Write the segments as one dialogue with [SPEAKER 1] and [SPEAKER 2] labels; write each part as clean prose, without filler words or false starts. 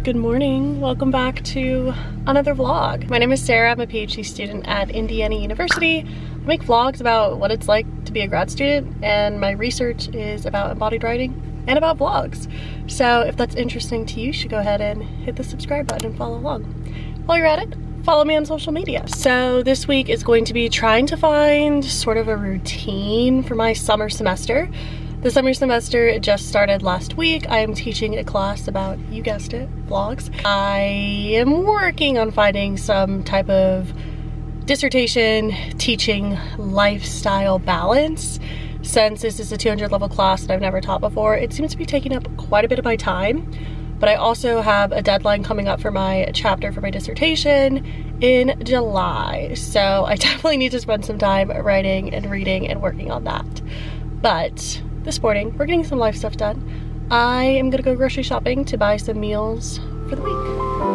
[SPEAKER 1] Good morning, welcome back to another vlog. My name is Sarah, I'm a PhD student at Indiana University. I make vlogs about what it's like to be a grad student, and my research is about embodied writing and about vlogs. So if that's interesting to you, you should go ahead and hit the subscribe button and follow along. While you're at it, follow me on social media. So this week is going to be trying to find sort of a routine for my summer semester. The summer semester just started last week. I am teaching a class about, you guessed it, vlogs. I am working on finding some type of dissertation teaching lifestyle balance. Since this is a 200 level class that I've never taught before, it seems to be taking up quite a bit of my time. But I also have a deadline coming up for my chapter for my dissertation in July. So I definitely need to spend some time writing and reading and working on that. But this morning, we're getting some life stuff done. I am gonna go grocery shopping to buy some meals for the week.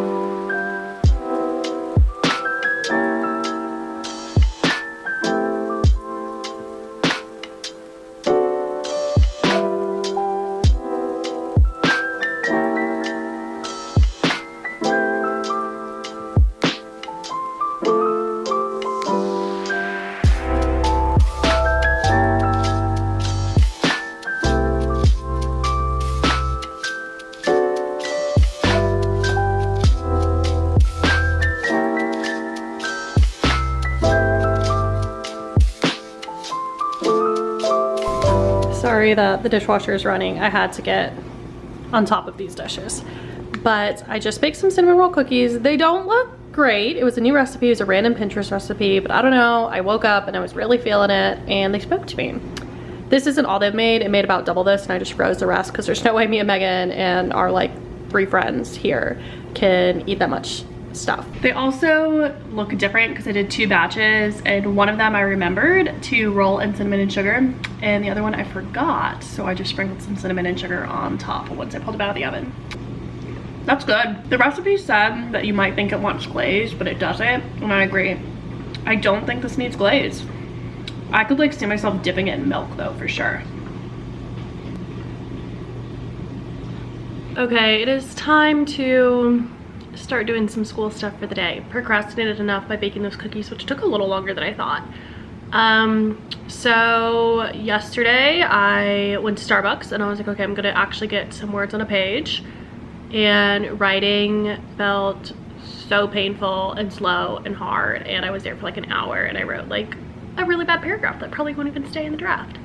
[SPEAKER 1] Sorry that the dishwasher is running. I had to get on top of these dishes. But I just baked some cinnamon roll cookies. They don't look great. It was a new recipe. It was a random Pinterest recipe, but I don't know. I woke up and I was really feeling it and they spoke to me. This isn't all they've made. It made about double this and I just froze the rest because there's no way me and Megan and our like 3 friends here can eat that much stuff. They also look different because I did 2 batches and one of them I remembered to roll in cinnamon and sugar and the other one I forgot, so I just sprinkled some cinnamon and sugar on top once I pulled it out of the oven. That's good. The recipe said that you might think it wants glaze, but it doesn't, and I agree. I don't think this needs glaze. I could like see myself dipping it in milk though, for sure. Okay, it is time to start doing some school stuff for the day. Procrastinated enough by baking those cookies, which took a little longer than I thought. So yesterday I went to Starbucks and I was like, okay, I'm gonna actually get some words on a page, and writing felt so painful and slow and hard, and I was there for like an hour and I wrote like a really bad paragraph that probably won't even stay in the draft.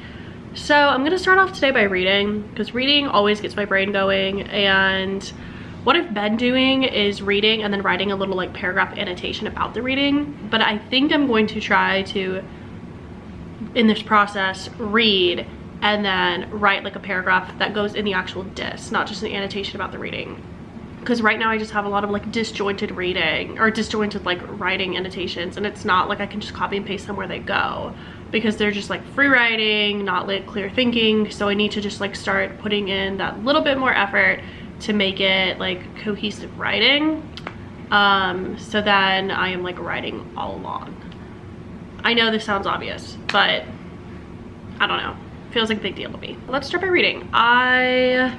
[SPEAKER 1] So I'm gonna start off today by reading, because reading always gets my brain going, and what I've been doing is reading and then writing a little like paragraph annotation about the reading, but I think I'm going to try to, in this process, read and then write like a paragraph that goes in the actual diss, not just an annotation about the reading. Because right now I just have a lot of like disjointed reading or disjointed like writing annotations, and it's not like I can just copy and paste them where they go, because they're just like free writing, not like clear thinking. So I need to just like start putting in that little bit more effort to make it like cohesive writing, so then I am like writing all along. I know this sounds obvious, but I don't know, feels like a big deal to me. Let's start by reading. I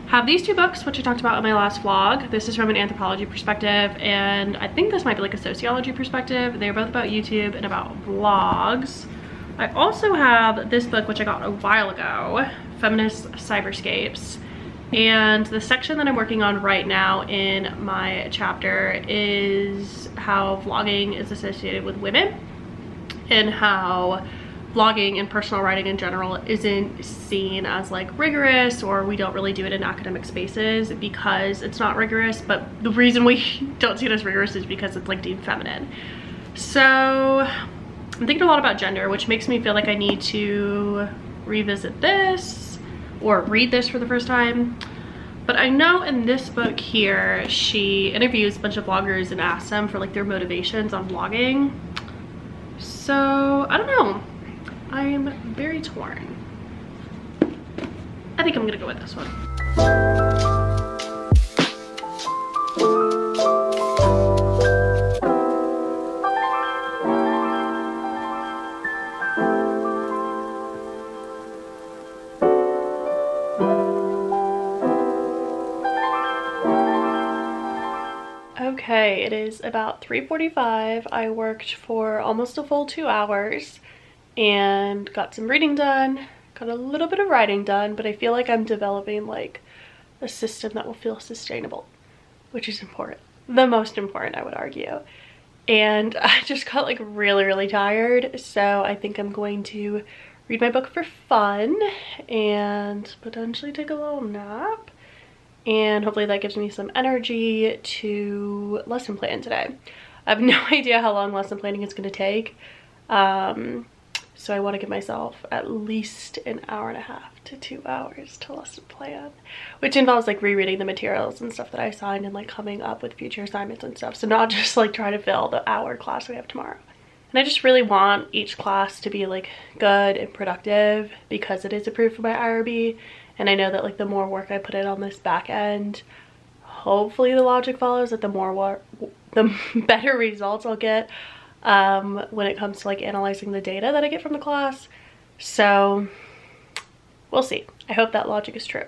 [SPEAKER 1] have these 2 books, which I talked about in my last vlog. This is from an anthropology perspective, and I think this might be like a sociology perspective. They're both about YouTube and about vlogs. I also have this book, which I got a while ago, Feminist Cyberscapes. And the section that I'm working on right now in my chapter is how vlogging is associated with women, and how vlogging and personal writing in general isn't seen as like rigorous, or we don't really do it in academic spaces because it's not rigorous, but the reason we don't see it as rigorous is because it's like deemed feminine. So I'm thinking a lot about gender, which makes me feel like I need to revisit this or read this for the first time. But I know in this book here, she interviews a bunch of vloggers and asks them for like their motivations on vlogging. So I don't know, I'm very torn. I think I'm gonna go with this one. Okay, it is about 3:45. I worked for almost a full 2 hours and got some reading done, got a little bit of writing done, but I feel like I'm developing like a system that will feel sustainable, which is important. The most important, I would argue. And I just got like really tired, so I think I'm going to read my book for fun and potentially take a little nap, and hopefully that gives me some energy to lesson plan today. I have no idea how long lesson planning is going to take, so I want to give myself at least an hour and a half to 2 hours to lesson plan, which involves like rereading the materials and stuff that I assigned and like coming up with future assignments and stuff. So not just like trying to fill the hour class we have tomorrow. And I just really want each class to be like good and productive because it is approved for my IRB. And I know that like the more work I put in on this back end, hopefully the logic follows, that the better results I'll get when it comes to like analyzing the data that I get from the class. So we'll see. I hope that logic is true.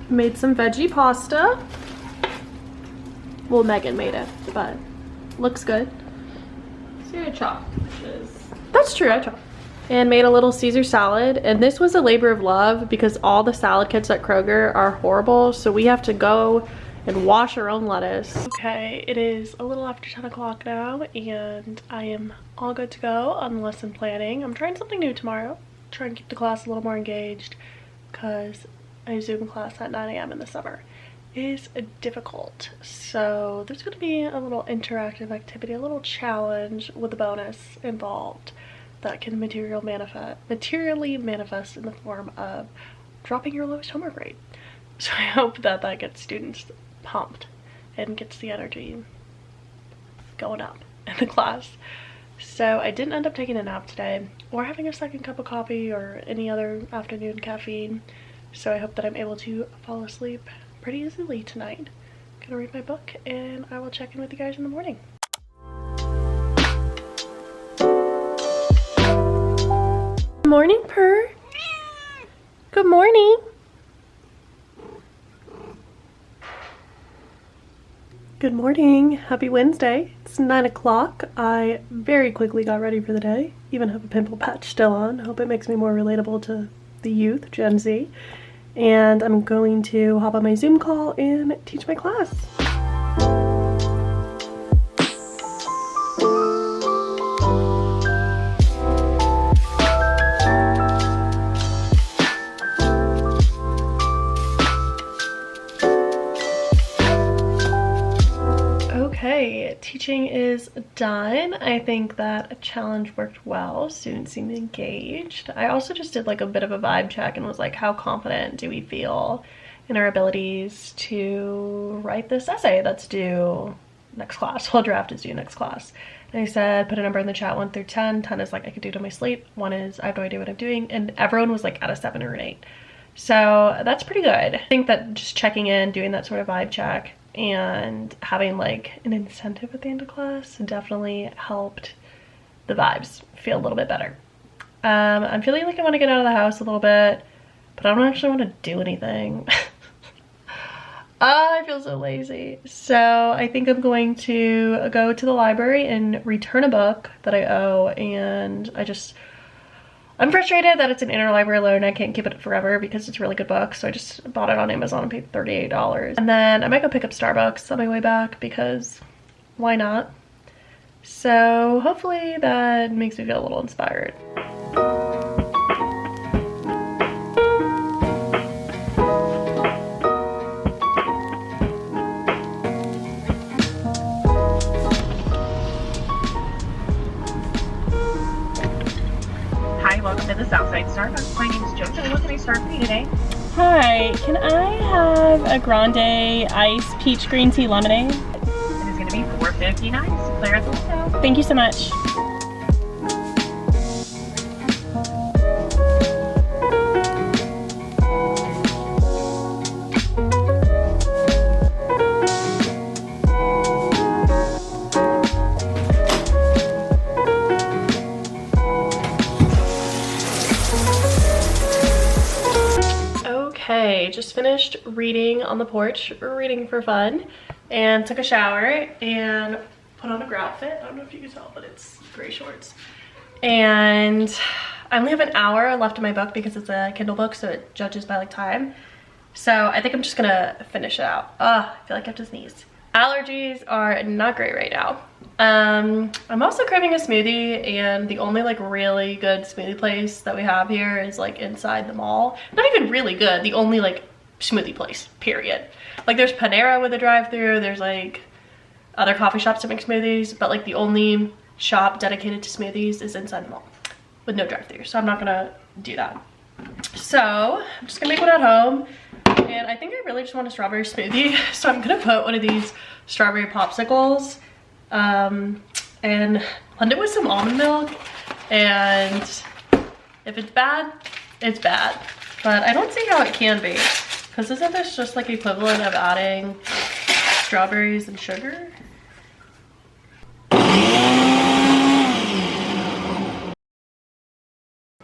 [SPEAKER 1] Made some veggie pasta. Well, Megan made it, but looks good.
[SPEAKER 2] So I chopped, which is...
[SPEAKER 1] That's true, I chopped. And made a little Caesar salad. And this was a labor of love because all the salad kits at Kroger are horrible. So we have to go and wash our own lettuce. Okay, it is a little after 10 o'clock now and I am all good to go on lesson planning. I'm trying something new tomorrow. Try and keep the class a little more engaged because a Zoom class at 9 a.m. in the summer is difficult. So there's going to be a little interactive activity, a little challenge with a bonus involved that can materially manifest in the form of dropping your lowest homework grade. So I hope that that gets students pumped and gets the energy going up in the class. So I didn't end up taking a nap today or having a second cup of coffee or any other afternoon caffeine. So I hope that I'm able to fall asleep pretty easily tonight. I'm gonna read my book and I will check in with you guys in the morning. Good morning, Purr. Good morning. Good morning. Happy Wednesday. It's 9 o'clock. I very quickly got ready for the day. Even have a pimple patch still on. Hope it makes me more relatable to the youth, Gen Z. And I'm going to hop on my Zoom call and teach my class. Okay, teaching is done. I think that a challenge worked well. Students seemed engaged. I also just did like a bit of a vibe check and was like, how confident do we feel in our abilities to write this essay that's due next class? Well, draft is due next class. And I said, put a number in the chat, 1 through 10. 10 is like I could do it on my slate. 1 is I have no idea what I'm doing. And everyone was like at a 7 or an 8. So that's pretty good. I think that just checking in, doing that sort of vibe check, and having like an incentive at the end of class definitely helped the vibes feel a little bit better. I'm feeling like I want to get out of the house a little bit, but I don't actually want to do anything. I feel so lazy. So I think I'm going to go to the library and return a book that I owe, and I'm frustrated that it's an interlibrary loan. I can't keep it forever because it's a really good book. So I just bought it on Amazon and paid $38. And then I might go pick up Starbucks on my way back because why not? So hopefully that makes me feel a little inspired.
[SPEAKER 2] Welcome to the Southside Starbucks. My name is JoJo. What can I start for you today?
[SPEAKER 1] Hi, can I have a grande iced peach green tea lemonade?
[SPEAKER 2] It is going to be $4.59. Clear at the window.
[SPEAKER 1] Thank you so much. just finished reading on the porch, reading for fun, and took a shower and put on a grad outfit. I don't know if you can tell, but it's gray shorts. And I only have an hour left in my book because it's a Kindle book, so it judges by like time. So I think I'm just gonna finish it out. I feel like I have to sneeze. Allergies are not great right now. I'm also craving a smoothie, and the only like really good smoothie place that we have here is like inside the mall. Not even really good, the only like smoothie place, period. Like there's Panera with a drive-thru, there's like other coffee shops that make smoothies, but like the only shop dedicated to smoothies is inside the mall with no drive-thru, so I'm not gonna do that. So I'm just gonna make one at home, and I think I really just want a strawberry smoothie, so I'm gonna put one of these strawberry popsicles and blend it with some almond milk, and if it's bad, it's bad, but I don't see how it can be, because isn't this just like equivalent of adding strawberries and sugar?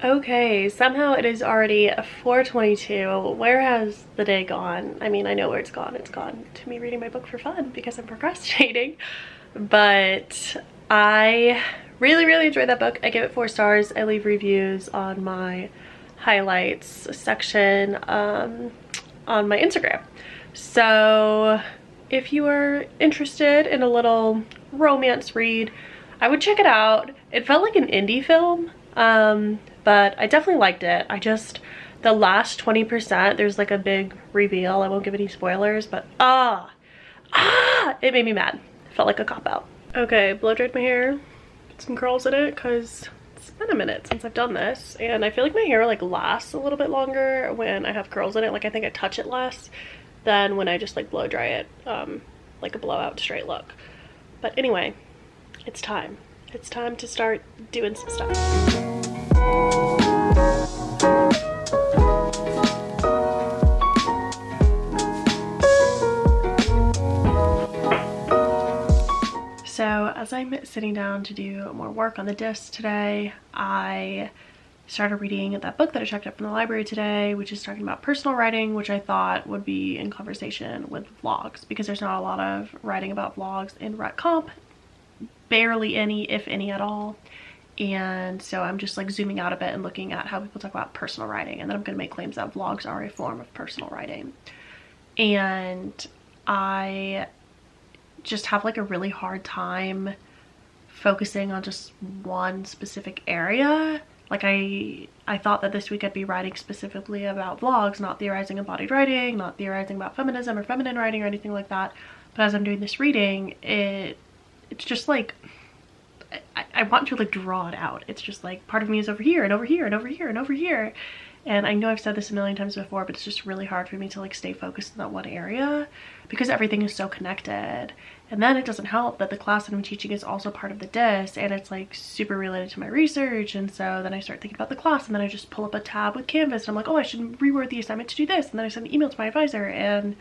[SPEAKER 1] Okay, somehow it is already 4:22. Where has the day gone? I mean, I know where it's gone. It's gone to me reading my book for fun because I'm procrastinating. But I really enjoyed that book. I give it 4 stars. I leave reviews on my highlights section on my Instagram. So if you are interested in a little romance read, I would check it out. It felt like an indie film. But I definitely liked it. The last 20%, there's like a big reveal. I won't give any spoilers, but it made me mad. It felt like a cop-out. Okay, blow dried my hair, put some curls in it, because it's been a minute since I've done this, and I feel like my hair like lasts a little bit longer when I have curls in it. Like I think I touch it less than when I just like blow dry it, like a blowout straight look. But anyway, it's time. It's time to start doing some stuff. So as I'm sitting down to do more work on the disc today, I started reading that book that I checked out from the library today, which is talking about personal writing, which I thought would be in conversation with vlogs, because there's not a lot of writing about vlogs in rhet comp, barely any, if any at all. And so I'm just like zooming out a bit and looking at how people talk about personal writing, and then I'm going to make claims that vlogs are a form of personal writing. And I just have like a really hard time focusing on just one specific area. Like I thought that this week I'd be writing specifically about vlogs, not theorizing embodied writing, not theorizing about feminism or feminine writing or anything like that. But as I'm doing this reading, it's just like I want to like draw it out. It's just like part of me is over here and over here and over here and over here. And I know I've said this a million times before, but it's just really hard for me to like stay focused in that one area because everything is so connected. And then it doesn't help that the class that I'm teaching is also part of the disc, and it's like super related to my research. And so then I start thinking about the class, and then I just pull up a tab with Canvas and I'm like, oh, I should reword the assignment to do this. And then I send an email to my advisor, and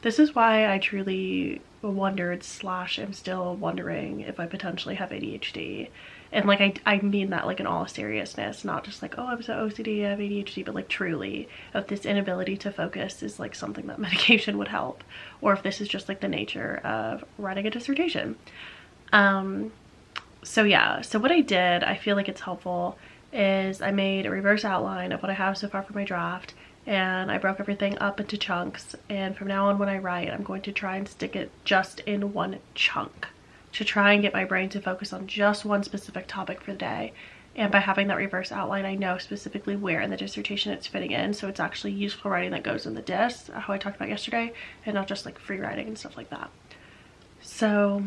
[SPEAKER 1] this is why I truly wondered / am still wondering if I potentially have ADHD. And like I mean that like in all seriousness, not just like, oh, I'm so OCD, I have ADHD, but like truly, if this inability to focus is like something that medication would help, or if this is just like the nature of writing a dissertation. So yeah, so what I did, I feel like it's helpful, is I made a reverse outline of what I have so far for my draft, and I broke everything up into chunks, and from now on when I write, I'm going to try and stick it just in one chunk to try and get my brain to focus on just one specific topic for the day. And by having that reverse outline, I know specifically where in the dissertation it's fitting in, so it's actually useful writing that goes in the disc, how I talked about yesterday, and not just like free writing and stuff like that. So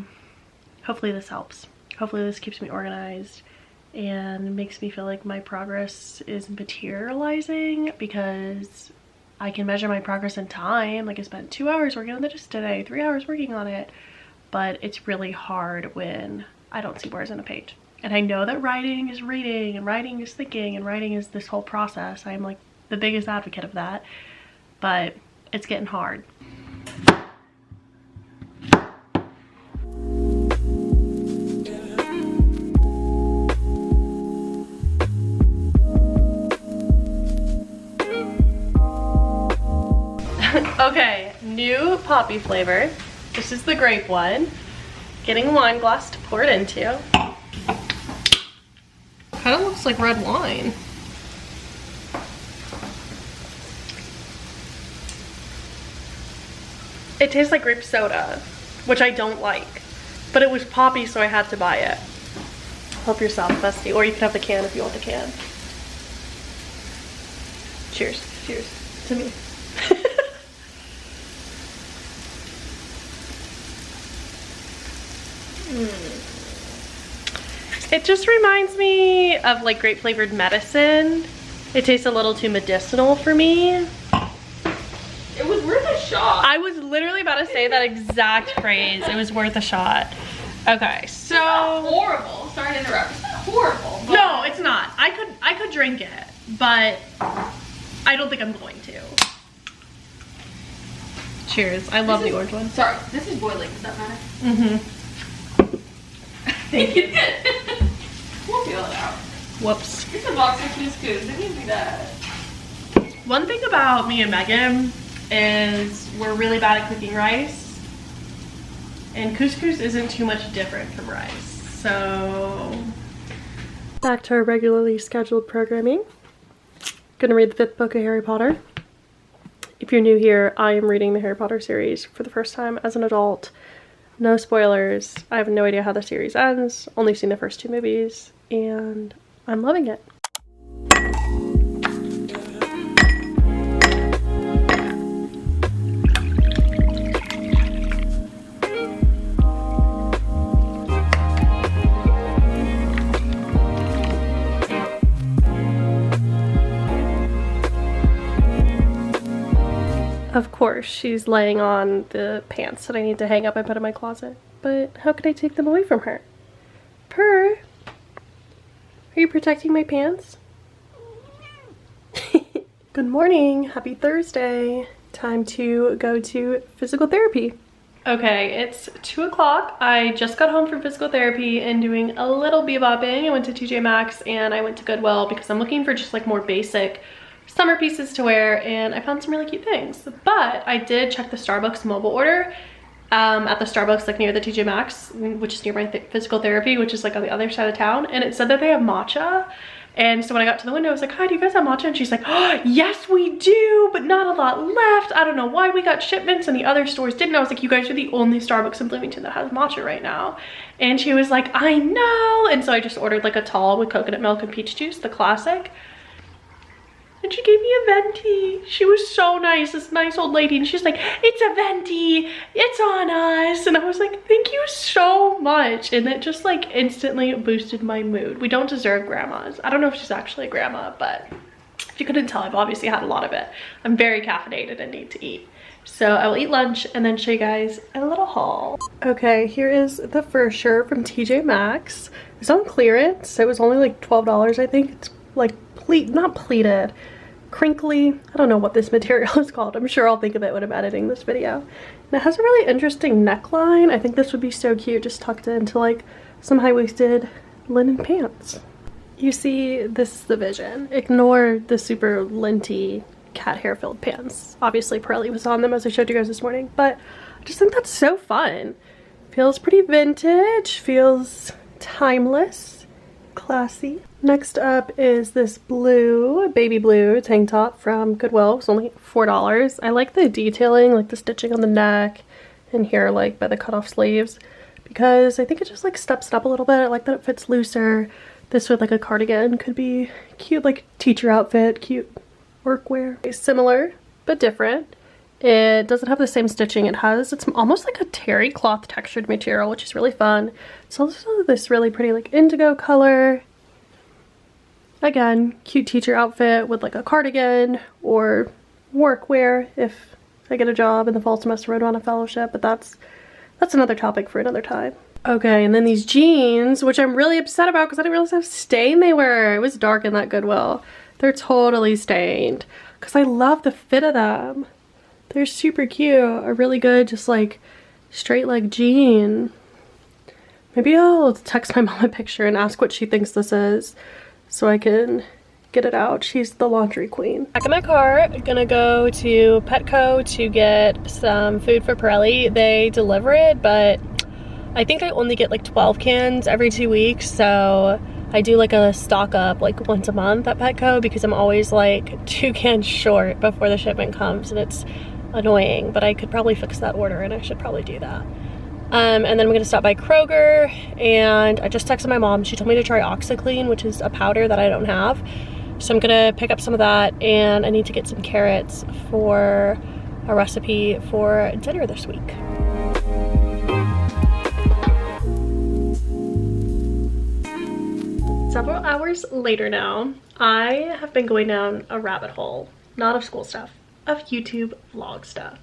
[SPEAKER 1] hopefully this helps. Hopefully this keeps me organized and makes me feel like my progress is materializing, because I can measure my progress in time. Like I spent 2 hours working on the disc today, 3 hours working on it, but it's really hard when I don't see words on a page. And I know that writing is reading, and writing is thinking, and writing is this whole process. I'm like the biggest advocate of that, but it's getting hard. new poppy flavor. This is the grape one. Getting a wine glass to pour it into. Kind of looks like red wine. It tastes like grape soda, which I don't like. But it was poppy, so I had to buy it. Help yourself, bestie. Or you can have the can if you want the can. Cheers. Cheers to me. It just reminds me of like grape flavored medicine. It tastes a little too medicinal for me.
[SPEAKER 2] It was worth a shot.
[SPEAKER 1] I was literally about to say that exact phrase. It was worth a shot. Okay, so
[SPEAKER 2] It's not horrible. Sorry to interrupt. It's not horrible. But
[SPEAKER 1] no, it's not. I could drink it, but I don't think I'm going to. Cheers. I love the orange one.
[SPEAKER 2] Sorry, this is boiling. Does that matter?
[SPEAKER 1] Mm-hmm.
[SPEAKER 2] Thank you. We'll feel it out.
[SPEAKER 1] Whoops.
[SPEAKER 2] It's a box of couscous. It can do that.
[SPEAKER 1] One thing about me and Megan is we're really bad at cooking rice. And couscous isn't too much different from rice. So back to our regularly scheduled programming. Gonna read the 5th book of Harry Potter. If you're new here, I am reading the Harry Potter series for the first time as an adult. No spoilers. I have no idea how the series ends. Only seen the first 2 movies, and I'm loving it. Of course, she's laying on the pants that I need to hang up and put in my closet. But how could I take them away from her? Purr, are you protecting my pants? Good morning, happy Thursday. Time to go to physical therapy. Okay, it's 2 o'clock. I just got home from physical therapy and doing a little bebopping. I went to TJ Maxx and I went to Goodwill because I'm looking for just like more basic summer pieces to wear, and I found some really cute things. But I did check the Starbucks mobile order at the Starbucks like near the TJ Maxx, which is near my physical therapy, which is like on the other side of town, and it said that they have matcha. And so when I got to the window, I was like, hi, do you guys have matcha? And she's like, oh, yes, we do, but not a lot left. I don't know why we got shipments and the other stores didn't. I was like, you guys are the only Starbucks in Bloomington that has matcha right now. And she was like, I know. And so I just ordered like a tall with coconut milk and peach juice, the classic. And she gave me a venti. She was so nice, this nice old lady. And she's like, it's a venti, it's on us. And I was like, thank you so much. And it just like instantly boosted my mood. We don't deserve grandmas. I don't know if she's actually a grandma, but if you couldn't tell, I've obviously had a lot of it. I'm very caffeinated and need to eat. So I will eat lunch and then show you guys a little haul. Okay, here is the first shirt from TJ Maxx. It's on clearance. It was only like $12, I think. It's like not pleated, crinkly. I don't know what this material is called. I'm sure I'll think of it when I'm editing this video. And it has a really interesting neckline. I think this would be so cute just tucked into like some high-waisted linen pants. You see, this is the vision. Ignore the super linty cat hair filled pants. Obviously Pirelli was on them as I showed you guys this morning, but I just think that's so fun. Feels pretty vintage, feels timeless. Classy. Next up is this blue, baby blue tank top from Goodwill. It's only $4. I like the detailing, like the stitching on the neck and here like by the cutoff sleeves, because I think it just like steps it up a little bit. I like that it fits looser. This with like a cardigan could be cute, like teacher outfit, cute workwear. It's similar but different. It doesn't have the same stitching it has. It's almost like a terry cloth textured material, which is really fun. It's also this really pretty like indigo color. Again, cute teacher outfit with like a cardigan or workwear if I get a job in the fall semester or on a fellowship, but that's another topic for another time. Okay, and then these jeans, which I'm really upset about because I didn't realize how stained they were. It was dark in that Goodwill. They're totally stained because I love the fit of them. They're super cute. A really good, just like straight leg jean. Maybe I'll text my mom a picture and ask what she thinks this is so I can get it out. She's the laundry queen. Back in my car, gonna go to Petco to get some food for Pirelli. They deliver it, but I think I only get like 12 cans every 2 weeks, so I do like a stock up like once a month at Petco because I'm always like 2 cans short before the shipment comes, and it's annoying, but I could probably fix that order and I should probably do that. And then I'm gonna stop by Kroger, and I just texted my mom. She told me to try OxyClean, which is a powder that I don't have. So I'm gonna pick up some of that, and I need to get some carrots for a recipe for dinner this week. Several hours later now, I have been going down a rabbit hole, not of school stuff, of YouTube vlog stuff.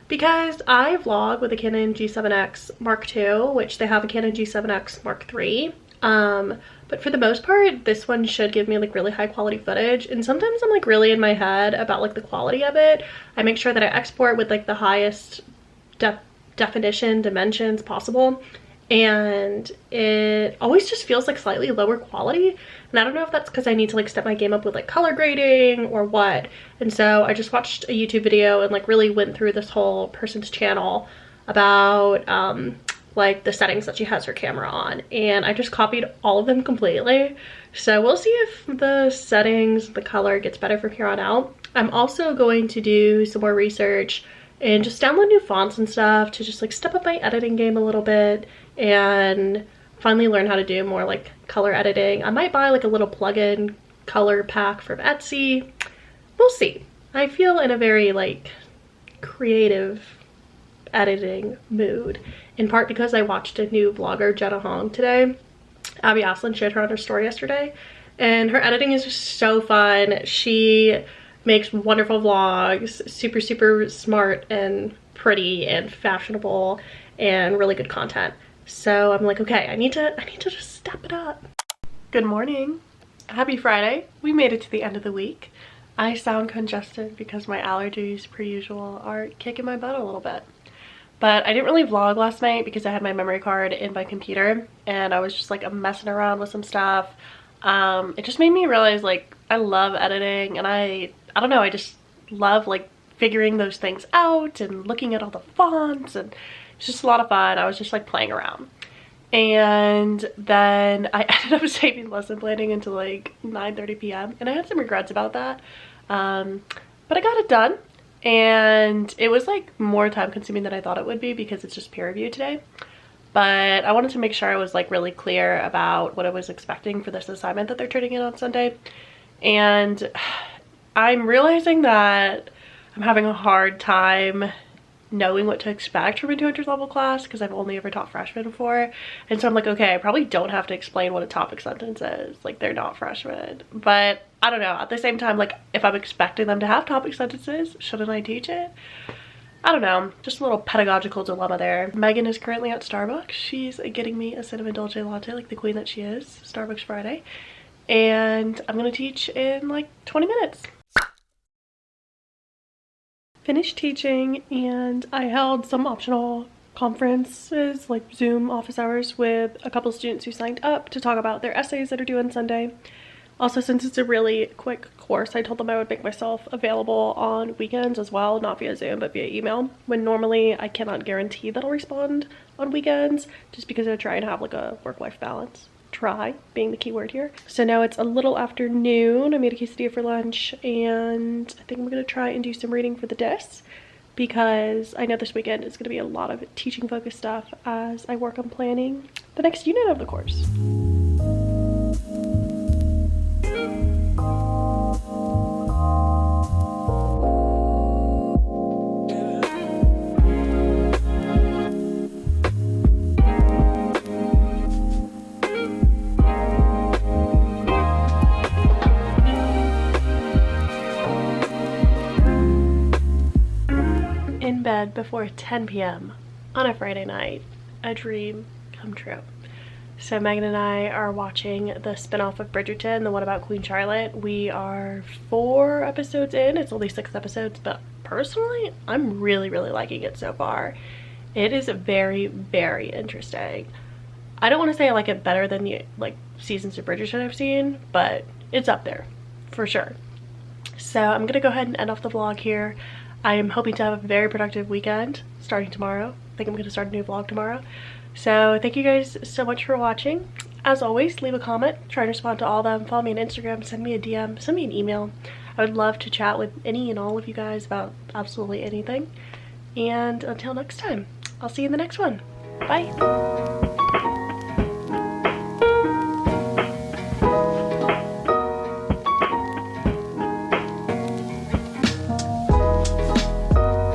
[SPEAKER 1] Because I vlog with a Canon G7X Mark II, which they have a Canon G7X Mark III. But for the most part, this one should give me like really high quality footage. And sometimes I'm like really in my head about like the quality of it. I make sure that I export with like the highest definition dimensions possible. And it always just feels like slightly lower quality. And I don't know if that's because I need to like step my game up with like color grading or what. And so I just watched a YouTube video and like really went through this whole person's channel about like the settings that she has her camera on, and I just copied all of them completely. So we'll see if the settings, the color gets better from here on out. I'm also going to do some more research and just download new fonts and stuff to just like step up my editing game a little bit and finally learn how to do more like color editing. I might buy like a little plugin color pack from Etsy. We'll see. I feel in a very like creative editing mood, in part because I watched a new vlogger, Jenna Hong, today. Abby Aslin shared her on her story yesterday, and her editing is just so fun. She makes wonderful vlogs, super smart and pretty and fashionable and really good content. So I'm like, okay, I need to just step it up. Good morning. Happy Friday. We made it to the end of the week. I sound congested because my allergies, per usual, are kicking my butt a little bit. But I didn't really vlog last night because I had my memory card in my computer and I was just like messing around with some stuff. It just made me realize like I love editing, and I don't know, I just love like figuring those things out and looking at all the fonts, and it's just a lot of fun. I was just like playing around. And then I ended up saving lesson planning until like 9:30 p.m. and I had some regrets about that. But I got it done. And it was like more time consuming than I thought it would be because it's just peer review today. But I wanted to make sure I was like really clear about what I was expecting for this assignment that they're turning in on Sunday. And I'm realizing that I'm having a hard time knowing what to expect from a 200 level class because I've only ever taught freshmen before. And so I'm like, okay, I probably don't have to explain what a topic sentence is. Like, they're not freshmen. But I don't know, at the same time, like if I'm expecting them to have topic sentences, shouldn't I teach it? I don't know, just a little pedagogical dilemma there. Megan is currently at Starbucks. She's getting me a cinnamon dolce latte like the queen that she is. Starbucks Friday. And I'm gonna teach in like 20 minutes. Finished teaching, and I held some optional conferences like Zoom office hours with a couple students who signed up to talk about their essays that are due on Sunday. Also, since it's a really quick course, I told them I would make myself available on weekends as well, not via Zoom but via email, when normally I cannot guarantee that I'll respond on weekends just because I try and have like a work-life balance. Try being the key word here. So now it's a little after noon. I made a quesadilla for lunch, and I think I'm gonna try and do some reading for the dis because I know this weekend is gonna be a lot of teaching focused stuff as I work on planning the next unit of the course. Bed before 10 p.m. on a Friday night. A dream come true. So Megan and I are watching the spinoff of Bridgerton, the one about Queen Charlotte. We are 4 episodes in. It's only 6 episodes, but personally, I'm really liking it so far. It is very interesting. I don't want to say I like it better than the like seasons of Bridgerton I've seen, but it's up there for sure. So I'm gonna go ahead and end off the vlog here. I am hoping to have a very productive weekend starting tomorrow. I think I'm gonna start a new vlog tomorrow. So thank you guys so much for watching. As always, leave a comment, try and respond to all of them. Follow me on Instagram, send me a DM, send me an email. I would love to chat with any and all of you guys about absolutely anything. And until next time, I'll see you in the next one. Bye.